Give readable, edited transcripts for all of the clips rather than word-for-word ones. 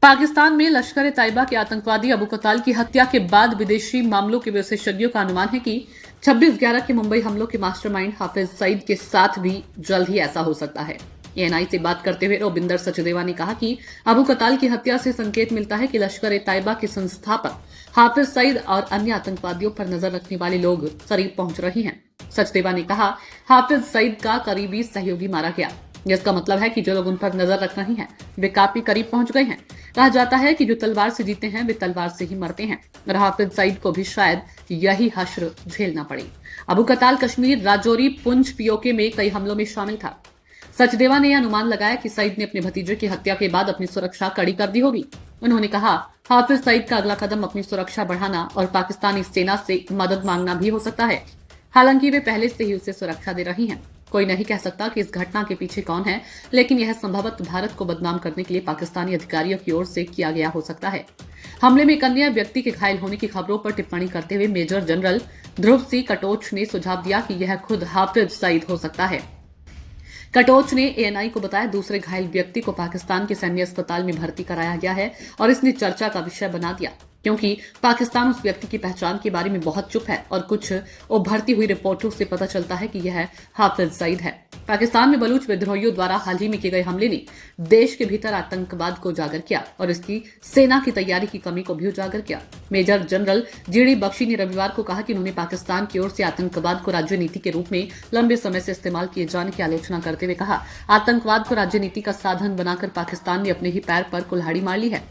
पाकिस्तान में लश्कर ए तैयबा के आतंकवादी अबू कताल की हत्या के बाद विदेशी मामलों के विशेषज्ञों का अनुमान है कि 26/11 के मुंबई हमलों के मास्टरमाइंड हाफिज सईद के साथ भी जल्द ही ऐसा हो सकता है। एएनआई से बात करते हुए रोबिंदर सचदेवा ने कहा कि अबू कताल की हत्या से संकेत मिलता है कि लश्कर ए तैयबा के संस्थापक हाफिज सईद और अन्य आतंकवादियों पर नजर रखने वाले लोग करीब पहुंच रहे हैं। सचदेवा ने कहा, हाफिज सईद का करीबी सहयोगी मारा गया, जिसका मतलब है कि जो लोग उन पर नजर रख रहे हैं वे काफी करीब पहुंच गए हैं। कहा जाता है कि जो तलवार से जीते हैं वे तलवार से ही मरते हैं और हाफिज सईद को भी शायद यही हश्र झेलना पड़े। अबू कताल कश्मीर, राजौरी, पुंछ, पीओके में कई हमलों में शामिल था। सचदेवा ने यह अनुमान लगाया कि सईद ने अपने भतीजे की हत्या के बाद अपनी सुरक्षा कड़ी कर दी होगी। उन्होंने कहा, हाफिज सईद का अगला कदम अपनी सुरक्षा बढ़ाना और पाकिस्तानी सेना से मदद मांगना भी हो सकता है। हालांकि वे पहले से ही उसे सुरक्षा दे रही हैं। कोई नहीं कह सकता कि इस घटना के पीछे कौन है, लेकिन यह संभवतः भारत को बदनाम करने के लिए पाकिस्तानी अधिकारियों की ओर से किया गया हो सकता है। हमले में एक अन्य व्यक्ति के घायल होने की खबरों पर टिप्पणी करते हुए मेजर जनरल ध्रुव सी कटोच ने सुझाव दिया कि यह खुद हाफिज सईद हो सकता है। कटोच ने एएनआई को बताया, दूसरे घायल व्यक्ति को पाकिस्तान के सैन्य अस्पताल में भर्ती कराया गया है और इसने चर्चा का विषय बना दिया, क्योंकि पाकिस्तान उस व्यक्ति की पहचान के बारे में बहुत चुप है और कुछ उभरती हुई रिपोर्टों से पता चलता है कि यह हाफिज सईद है। पाकिस्तान में बलूच विद्रोहियों द्वारा हाल ही में किए गए हमले ने देश के भीतर आतंकवाद को उजागर किया और इसकी सेना की तैयारी की कमी को भी उजागर किया। मेजर जनरल जीडी बख्शी ने रविवार को कहा कि उन्होंने पाकिस्तान की ओर से आतंकवाद को राज्य नीति के रूप में लंबे समय से इस्तेमाल किए जाने की आलोचना करते हुए कहा, आतंकवाद को राज्य नीति का साधन बनाकर पाकिस्तान ने अपने ही पैर पर कुल्हाड़ी मार ली है।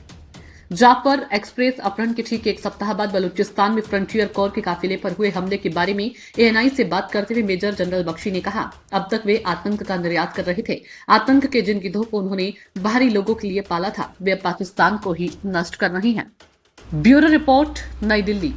जाफर एक्सप्रेस अपहरण के ठीक एक सप्ताह बाद बलूचिस्तान में फ्रंटियर कोर के काफिले पर हुए हमले के बारे में एएनआई से बात करते हुए मेजर जनरल बख्शी ने कहा, अब तक वे आतंक का निर्यात कर रहे थे। आतंक के जिन गिद्धों को उन्होंने बाहरी लोगों के लिए पाला था वे अब पाकिस्तान को ही नष्ट कर रहे हैं। ब्यूरो रिपोर्ट, नई दिल्ली।